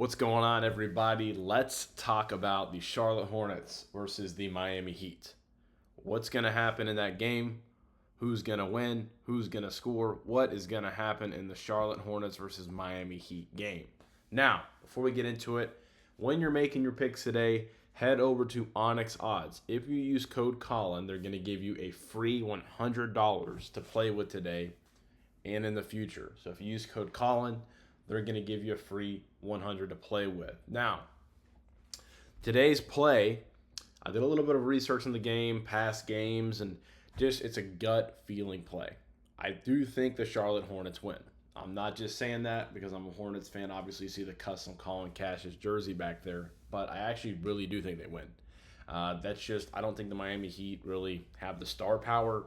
What's going on, everybody? Let's talk about the Charlotte Hornets versus the Miami Heat. What's going to happen in that game? Who's going to win? Who's going to score? What is going to happen in the Charlotte Hornets versus Miami Heat game? Now, before we get into it, when you're making your picks today, head over to Onyx Odds. If you use code Colin, they're going to give you a free $100 to play with today and in the future. So if you use code Colin, they're going to give you a free 100 to play with. Now, today's play, I did a little bit of research on the game, past games, and just it's a gut feeling play. I do think the Charlotte Hornets win. I'm not just saying that because I'm a Hornets fan. Obviously, you see the custom Colin Cash's jersey back there, but I actually really do think they win. That's just, I don't think the Miami Heat really have the star power.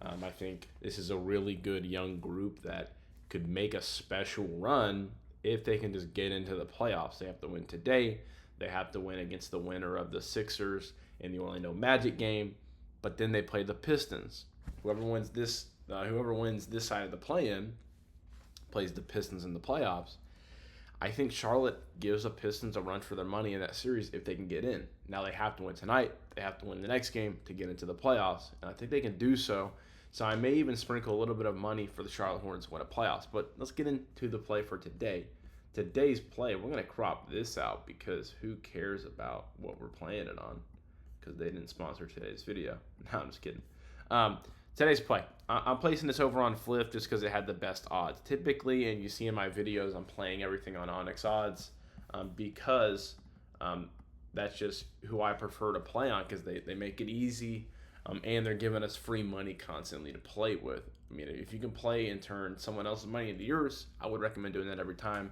I think this is a really good young group that could make a special run if they can just get into the playoffs. They have to win today. They have to win against the winner of the Sixers in the Orlando Magic game, but then they play the Pistons. Whoever wins this side of the play-in plays the Pistons in the playoffs. I think Charlotte gives the Pistons a run for their money in that series if they can get in. Now they have to win tonight. They have to win the next game to get into the playoffs, and I think they can do so. So I may even sprinkle a little bit of money for the Charlotte Hornets to win a playoffs. But let's get into the play for today. Today's play, we're going to crop this out because who cares about what we're playing it on? Because they didn't sponsor today's video. No, I'm just kidding. Today's play. I'm placing this over on Flip just because it had the best odds. Typically, and you see in my videos, I'm playing everything on Onyx Odds because that's just who I prefer to play on because they make it easy. And they're giving us free money constantly to play with. I mean, if you can play and turn someone else's money into yours, I would recommend doing that every time.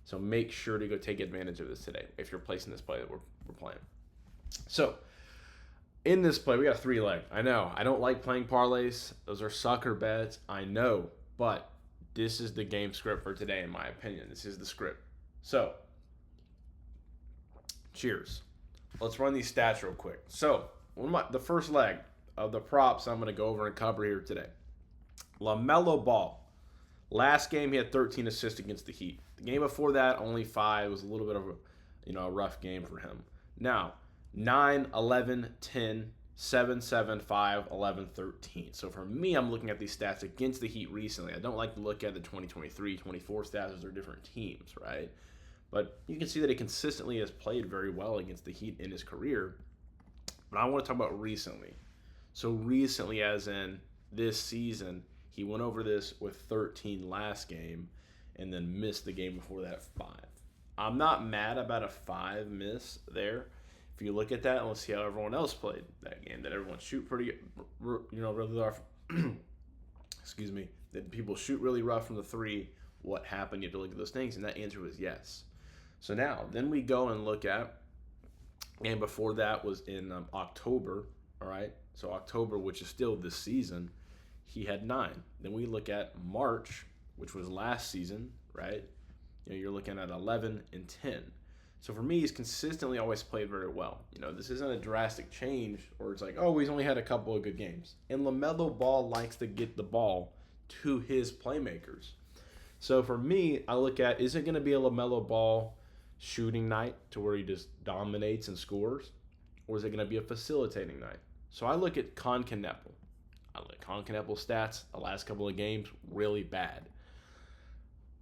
So make sure to go take advantage of this today if you're placing this play that we're playing. So in this play, we got a 3-leg. I know. I don't like playing parlays. Those are sucker bets. I know. But this is the game script for today, in my opinion. This is the script. So, cheers. Let's run these stats real quick. So, the first leg of the props I'm going to go over and cover here today. LaMelo Ball. Last game, he had 13 assists against the Heat. The game before that, only 5. It was a little bit of a rough game for him. Now, 9, 11, 10, 7, 7, 5, 11, 13. So for me, I'm looking at these stats against the Heat recently. I don't like to look at the 2023, 24 stats as they're different teams, right? But you can see that he consistently has played very well against the Heat in his career. But I want to talk about recently. So recently, as in this season, he went over this with 13 last game and then missed the game before that 5. I'm not mad about a 5 miss there. If you look at that, let's see how everyone else played that game. Did everyone shoot pretty, really rough? Excuse me. Did people shoot really rough from the 3? What happened? You have to look at those things, and that answer was yes. So now, then we go and look at, and before that was in October, all right? So October, which is still this season, he had 9. Then we look at March, which was last season, right? You're looking at 11 and 10. So for me, he's consistently always played very well. This isn't a drastic change, or it's like, oh, he's only had a couple of good games. And LaMelo Ball likes to get the ball to his playmakers. So for me, I look at, is it going to be a LaMelo Ball shooting night to where he just dominates and scores, or is it going to be a facilitating night? So I look at Con Kneppel. I look at Con Kneppel's stats the last couple of games, really bad.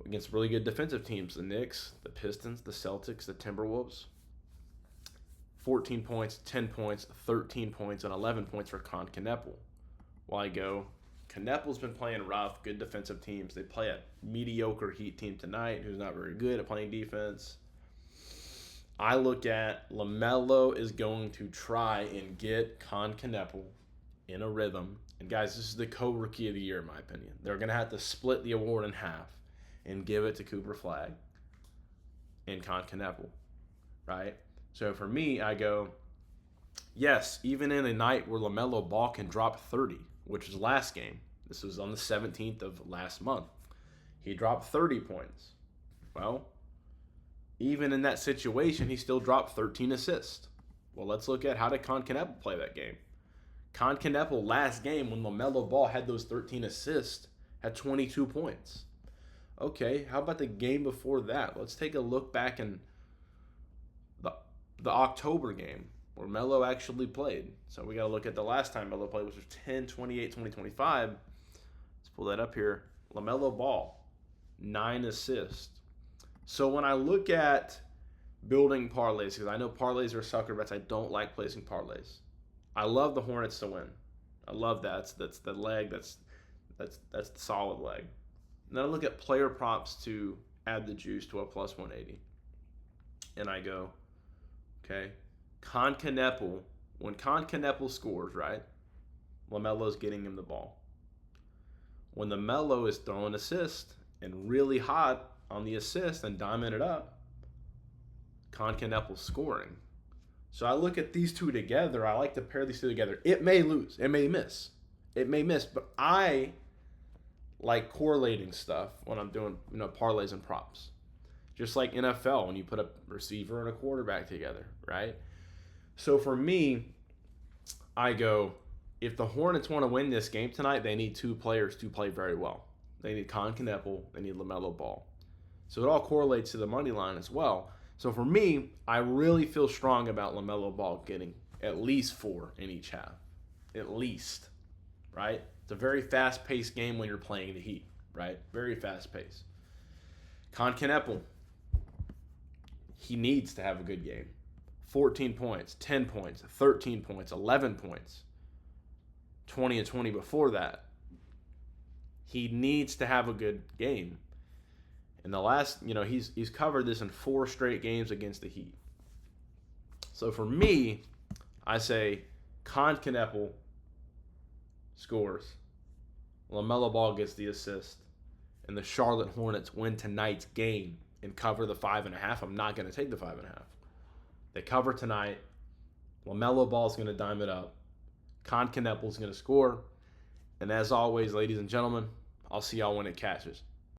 Against really good defensive teams, the Knicks, the Pistons, the Celtics, the Timberwolves. 14 points, 10 points, 13 points, and 11 points for Con Kneppel. While I go, Kneppel's been playing rough, good defensive teams. They play a mediocre Heat team tonight who's not very good at playing defense. I look at LaMelo is going to try and get Con Kneppel in a rhythm. And guys, this is the co-rookie of the year in my opinion. They're going to have to split the award in half and give it to Cooper Flagg and Con Kneppel, right? So for me, I go, yes, even in a night where LaMelo Ball can drop 30, which was last game. This was on the 17th of last month. He dropped 30 points. Well, even in that situation, he still dropped 13 assists. Well, let's look at how did Con Kneppel play that game. Con Kneppel last game when LaMelo Ball had those 13 assists had 22 points. Okay, how about the game before that? Let's take a look back in the the October game where Melo actually played. So we got to look at the last time Melo played, which was 10/28/2025. Let's pull that up here. LaMelo Ball, 9 assists. So when I look at building parlays, because I know parlays are sucker bets, I don't like placing parlays. I love the Hornets to win. I love that. That's the leg. That's the solid leg. And then I look at player props to add the juice to a plus 180. And I go, okay, Concaneppel. When Concaneppel scores, right, LaMelo's getting him the ball. When the Melo is throwing assist and really hot on the assist and diming it up, Concaneppel's scoring. So I look at these two together. I like to pair these two together. It may lose. It may miss. It may miss. But I like correlating stuff when I'm doing, parlays and props. Just like NFL, when you put a receiver and a quarterback together, right? So for me, I go, if the Hornets want to win this game tonight, they need two players to play very well. They need Concaneppel. They need LaMelo Ball. So it all correlates to the money line as well. So for me, I really feel strong about LaMelo Ball getting at least 4 in each half. At least, right? It's a very fast-paced game when you're playing the Heat, right? Very fast-paced. Concaneppel, he needs to have a good game. 14 points, 10 points, 13 points, 11 points, 20 and 20 before that. He needs to have a good game. And the last, he's covered this in 4 straight games against the Heat. So for me, I say Concaneppel scores, LaMelo Ball gets the assist, and the Charlotte Hornets win tonight's game and cover the 5.5. I'm not going to take the 5.5. They cover tonight. LaMelo Ball's going to dime it up. Concaneppel's going to score. And as always, ladies and gentlemen, I'll see y'all when it catches.